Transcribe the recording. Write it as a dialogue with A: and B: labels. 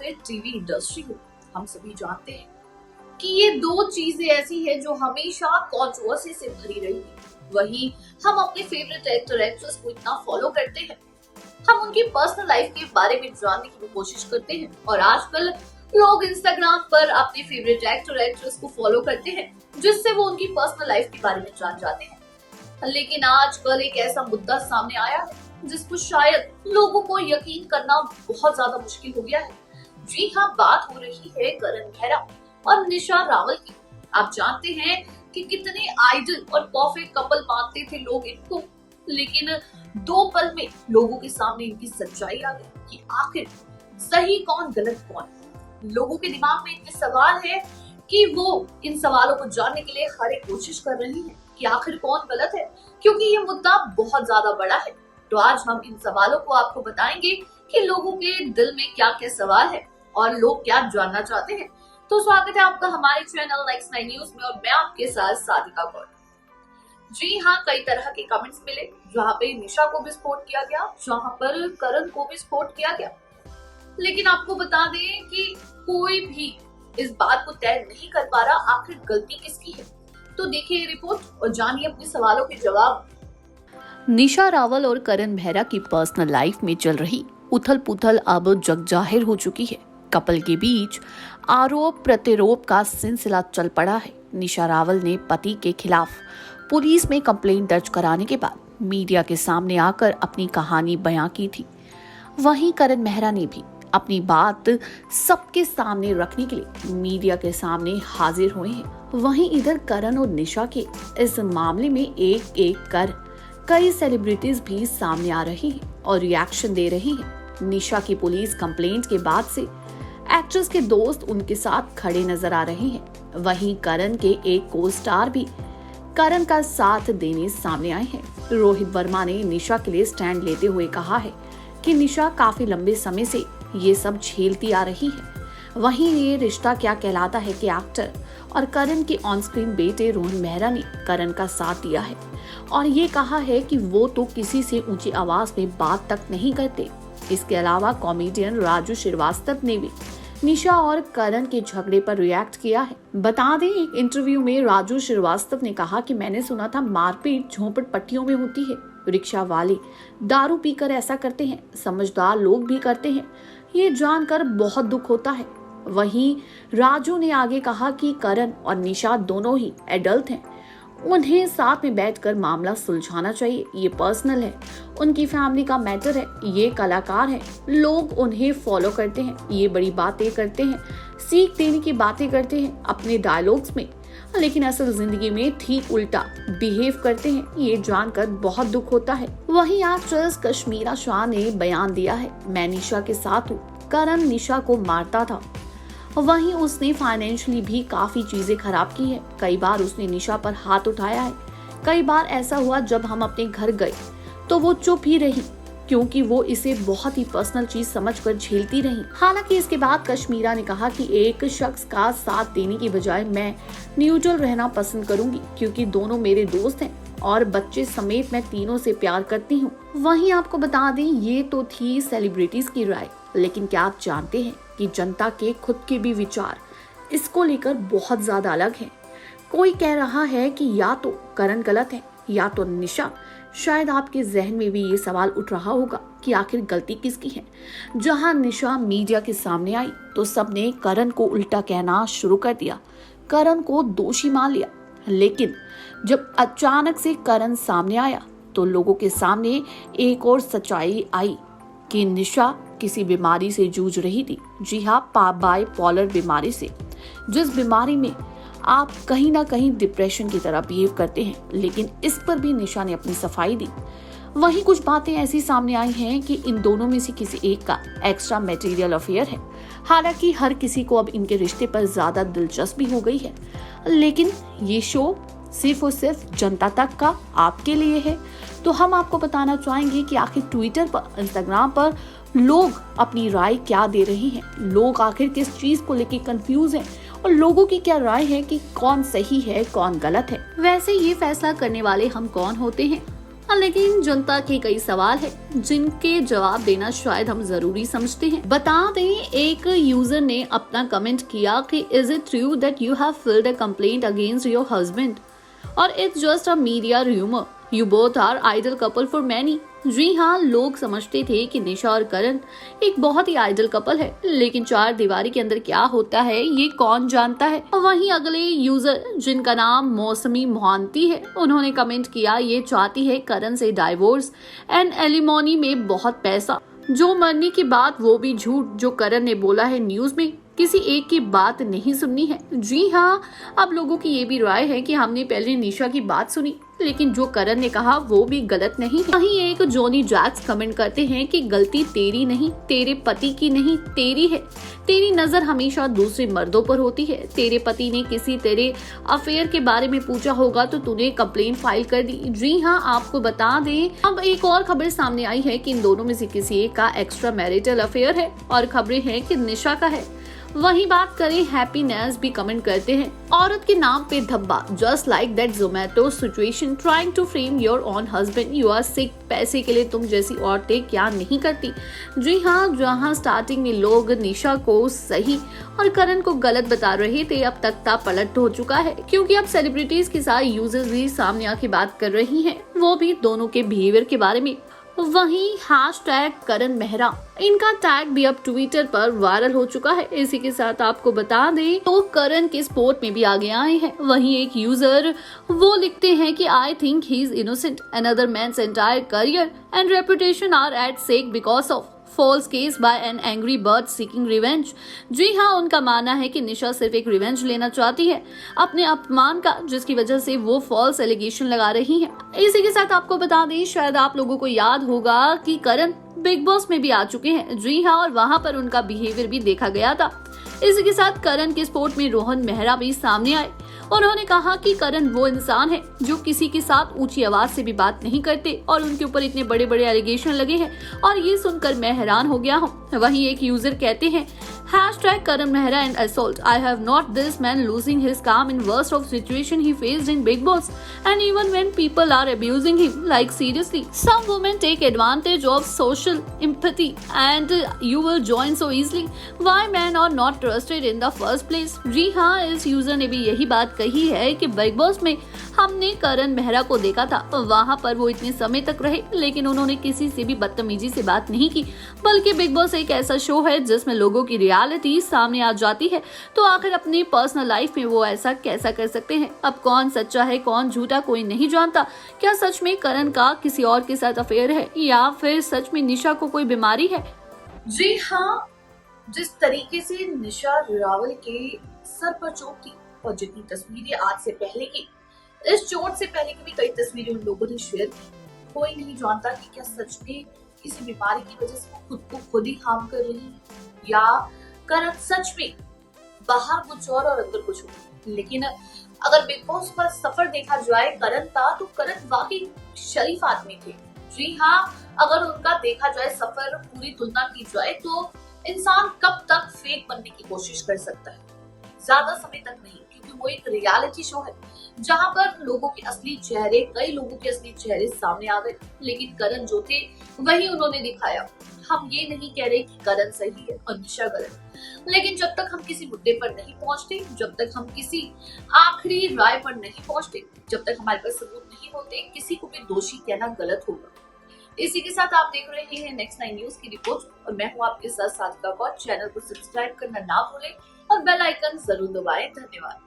A: फिर TV industry हो, हम सभी जानते हैं कि ये दो चीजें ऐसी है जो हमेशा कंट्रोवर्सी से भरी रही। वही हम अपने फेवरेट एक्टर एक्ट्रेस को इतना फॉलो करते हैं, हम उनकी पर्सनल लाइफ के बारे में जानने की कोशिश करते हैं और आजकल लोग इंस्टाग्राम पर अपने फेवरेट एक्टर एक्ट्रेस को फॉलो करते हैं जिससे वो उनकी पर्सनल लाइफ के बारे में जान जाते हैं। लेकिन आजकल एक ऐसा मुद्दा सामने आया है जिसको शायद लोगों को यकीन करना बहुत ज्यादा मुश्किल हो गया है। जी हाँ, बात हो रही है करण मेहरा और निशा रावल की। आप जानते हैं कि कितने आइडल और परफेक्ट कपल मानते थे लोग इनको, लेकिन 2 पल में लोगों के सामने इनकी सच्चाई आ गई कि आखिर सही कौन गलत कौन। लोगों के दिमाग में इतने सवाल है कि वो इन सवालों को जानने के लिए हर एक कोशिश कर रही है कि आखिर कौन गलत है, क्योंकि ये मुद्दा बहुत ज्यादा बड़ा है। तो आज हम इन सवालों को आपको बताएंगे कि लोगों के दिल में क्या क्या सवाल है और लोग क्या जानना चाहते हैं। तो स्वागत है आपका हमारे चैनल नेक्स्ट 9 न्यूज में और मैं आपके साथ सादिका गौर। जी हाँ, कई तरह के कमेंट्स मिले, जहाँ पे निशा को भी सपोर्ट किया गया, जहाँ पर करण को भी सपोर्ट किया गया। लेकिन आपको बता दें कि कोई भी इस बात को तय नहीं कर पा रहा आखिर गलती किसकी है। तो देखिए ये रिपोर्ट और जानिए अपने सवालों के जवाब।
B: निशा रावल और करण मेहरा की पर्सनल लाइफ में चल रही उथल पुथल अब जग जाहिर हो चुकी है। कपल के बीच आरोप प्रत्यारोप का सिलसिला चल पड़ा है। निशा रावल ने पति के खिलाफ पुलिस में कंप्लेंट दर्ज कराने के बाद मीडिया के सामने आकर अपनी कहानी बयां की थी। वहीं करण मेहरा ने भी अपनी बात सबके सामने रखने के लिए मीडिया के सामने हाजिर हुए हैं। वहीं इधर करण और निशा के इस मामले में एक एक कर कई सेलिब्रिटीज भी सामने आ रही हैं और रिएक्शन दे रही हैं। निशा की पुलिस कंप्लेंट के बाद से एक्ट्रेस के दोस्त उनके साथ खड़े नजर आ रहे हैं। वहीं करण के एक को स्टार भी करण का साथ देने सामने आए हैं। रोहित वर्मा ने निशा के लिए स्टैंड लेते हुए कहा है कि निशा काफी लंबे समय से ये सब झेलती आ रही है। वहीं ये रिश्ता क्या कहलाता है कि एक्टर और करण के ऑन स्क्रीन बेटे रोहन मेहरा ने करण का साथ दिया है और ये कहा है कि वो तो किसी से ऊंची आवाज में बात तक नहीं करते। इसके अलावा कॉमेडियन राजू श्रीवास्तव ने भी निशा और करण के झगड़े पर रिएक्ट किया है। बता दें, एक इंटरव्यू में राजू श्रीवास्तव ने कहा कि मैंने सुना था मारपीट झोपड़पट्टियों में होती है, रिक्शा वाले दारू पीकर ऐसा करते हैं, समझदार लोग भी करते हैं, ये जानकर बहुत दुख होता है। वहीं राजू ने आगे कहा कि करण और निशा दोनों ही एडल्ट हैं, उन्हें साथ में बैठकर मामला सुलझाना चाहिए। ये पर्सनल है, उनकी फैमिली का मैटर है, ये कलाकार है, लोग उन्हें फॉलो करते हैं, ये बड़ी बातें करते हैं, सीख देने की बातें करते हैं अपने डायलॉग्स में, लेकिन असल जिंदगी में ठीक उल्टा बिहेव करते हैं। ये जानकर बहुत दुख होता है। वहीं एक्ट्रेस कश्मीरा शाह ने बयान दिया है, मैं निशा के साथ हूँ, करण निशा को मारता था। वहीं उसने फाइनेंशियली भी काफी चीजें खराब की है। कई बार उसने निशा पर हाथ उठाया है। कई बार ऐसा हुआ जब हम अपने घर गए तो वो चुप ही रही, क्योंकि वो इसे बहुत ही पर्सनल चीज समझकर झेलती रही। हालांकि इसके बाद कश्मीरा ने कहा कि एक शख्स का साथ देने की बजाय मैं न्यूट्रल रहना पसंद करूंगी, क्योंकि दोनों मेरे दोस्त हैं और बच्चे समेत मैं तीनों से प्यार करती हूँ। वहीं आपको बता दें, ये तो थी सेलिब्रिटीज की राय, लेकिन क्या आप जानते हैं कि जनता के खुद के भी विचार इसको लेकर बहुत ज्यादा अलग हैं। कोई कह रहा है कि या तो करण गलत है या तो निशा। शायद आपके जहन में भी ये सवाल उठ रहा होगा कि आखिर गलती किसकी है। जहां निशा मीडिया के सामने आई तो सबने करण को उल्टा कहना शुरू कर दिया, करण को दोषी मान लिया। लेकिन जब अचानक से करण सामने आया तो लोगों के सामने एक और सच्चाई आई कि निशा किसी बीमारी से जूझ रही थी। जी हाँ, बाइपोलर बीमारी से, जिस बीमारी में आप कहीं ना कहीं डिप्रेशन की तरह बिहेव करते हैं। लेकिन इस पर भी निशा ने अपनी सफाई दी। वहीं कुछ बातें ऐसी सामने आई हैं कि इन दोनों में से किसी एक का एक्स्ट्रा मैटेरियल अफेयर है। हालांकि हर किसी को अब इनके रिश्ते पर ज्यादा दिलचस्पी हो गई है, लेकिन ये शो सिर्फ और सिर्फ जनता तक का आपके लिए है। तो हम आपको बताना चाहेंगे कि आखिर ट्विटर पर, इंस्टाग्राम पर लोग अपनी राय क्या दे रहे हैं, लोग आखिर किस चीज को लेकर कंफ्यूज हैं और लोगों की क्या राय है कि कौन सही है कौन गलत है। वैसे ये फैसला करने वाले हम कौन होते हैं? लेकिन जनता के कई सवाल है जिनके जवाब देना शायद हम जरूरी समझते हैं। बता दें, एक यूजर ने अपना कमेंट किया कि is it true that you have filed a complaint against your husband और it's just a media rumour, you both are idol couple for many. जी हाँ, लोग समझते थे कि निशा और करण एक बहुत ही आइडल कपल है, लेकिन चार दीवारी के अंदर क्या होता है ये कौन जानता है। वहीं अगले यूजर जिनका नाम मौसमी मोहांती है, उन्होंने कमेंट किया ये चाहती है करण से डाइवोर्स एंड एलिमोनी में बहुत पैसा, जो मरने की बात वो भी झूठ जो करण ने बोला है न्यूज में, किसी एक की बात नहीं सुननी है। जी हाँ, अब लोगों की ये भी राय है कि हमने पहले निशा की बात सुनी, लेकिन जो करण ने कहा वो भी गलत नहीं है। वहीं एक जोनी जैक्स कमेंट करते हैं कि गलती तेरी नहीं, तेरे पति की नहीं, तेरी है। तेरी नजर हमेशा दूसरे मर्दों पर होती है। तेरे पति ने किसी तेरे अफेयर के बारे में पूछा होगा तो तूने कंप्लेंट फाइल कर दी। जी हाँ, आपको बता दें, अब एक और खबर सामने आई है कि इन दोनों में से किसी एक का एक्स्ट्रा मैरिटल अफेयर है और खबरें हैं कि निशा का है। वहीं बात करें, हैप्पीनेस भी कमेंट करते हैं, औरत के नाम पे धब्बा, just like that Zomato situation trying to frame your own husband, you are sick, पैसे के लिए तुम जैसी औरतें क्या नहीं करती। जी हाँ, जहां स्टार्टिंग में लोग निशा को सही और करण को गलत बता रहे थे, अब तख्ता पलट हो चुका है, क्योंकि अब सेलिब्रिटीज के साथ यूजर्स भी सामने आके बात कर रही हैं, वो भी दोनों के बिहेवियर के बारे में। वहीं हैशटैग करण मेहरा, इनका टैग भी अब ट्विटर पर वायरल हो चुका है। इसी के साथ आपको बता दें तो करण के स्पोर्ट में भी आगे आए हैं। वहीं एक यूजर वो लिखते हैं कि I think he is innocent, another man's entire career and reputation are at stake because of false case by an angry bird seeking revenge. जी हाँ, उनका मानना है कि निशा सिर्फ एक रिवेंज लेना चाहती है अपने अपमान का, जिसकी वजह से वो फॉल्स एलिगेशन लगा रही है। इसी के साथ आपको बता दें, शायद आप लोगों को याद होगा कि करण बिग बॉस में भी आ चुके हैं। जी हाँ, और वहां पर उनका बिहेवियर भी देखा गया था। इसी के साथ करण के स्पोर्ट में रोहन मेहरा भी सामने आए। उन्होंने कहा कि करण वो इंसान है जो किसी के साथ ऊंची आवाज से भी बात नहीं करते और उनके ऊपर इतने बड़े बड़े एलिगेशन लगे हैं और ये सुनकर मैं हैरान हो गया हूँ। वहीं एक यूजर कहते हैं hashtag Karan Mehra and assault, I have not this man losing his calm in worst of situation he faced in Bigg Boss and even when people are abusing him, like seriously some women take advantage of social empathy and you will join so easily, why man are not trusted in the first place. जी हाँ, इस user ने भी यही बात कही है कि बिग बॉस में हमने करण मेहरा को देखा था, वहां पर वो इतने समय तक रहे लेकिन उन्होंने किसी से भी बदतमीजी से बात नहीं की, बल्कि बिग बॉस एक ऐसा शो है जिसमें लोगों की रियलिटी सामने आ जाती है, तो आखिर अपनी पर्सनल लाइफ में वो ऐसा कैसा कर सकते हैं। अब कौन सच्चा है कौन झूठा कोई नहीं जानता। क्या सच में करण का किसी और के साथ अफेयर है या फिर सच में निशा को कोई बीमारी है।
A: जी हाँ, जिस तरीके से निशा रावल के सर पर चोट थी और जितनी तस्वीरें आज से पहले की, इस चोट से पहले की भी कई तस्वीरें उन लोगों ने शेयर की, कोई नहीं जानता कि क्या सच में किसी बीमारी की वजह से वो खुद को खुद ही हार्म कर रही है या करण सच में बाहर कुछ और अंदर कुछ और। लेकिन अगर बिग बॉस का सफर देखा जाए करण का, तो करण वाकई शरीफ आदमी थे। जी हाँ, अगर उनका देखा जाए सफर, पूरी तुलना की जाए तो इंसान कब तक फेक बनने की कोशिश कर सकता है, ज्यादा समय तक नहीं, क्योंकि वो एक रियलिटी शो है जहां पर लोगों के असली चेहरे, कई लोगों के असली चेहरे सामने आ गए, लेकिन करण जो थे वही उन्होंने दिखाया। हम ये नहीं कह रहे कि करण सही है और निशा गलत, लेकिन जब तक हम किसी मुद्दे पर नहीं पहुंचते, जब तक हम किसी आखिरी राय पर नहीं पहुंचते, जब तक हमारे पास सबूत नहीं होते, किसी को भी दोषी कहना गलत होगा। इसी के साथ आप देख रहे हैं नेक्स्ट 9 न्यूज की रिपोर्ट और मैं हूं आपके साथ साथिका कौर। चैनल को सब्सक्राइब करना ना भूलें और बेल आइकन जरूर दबाएं। धन्यवाद।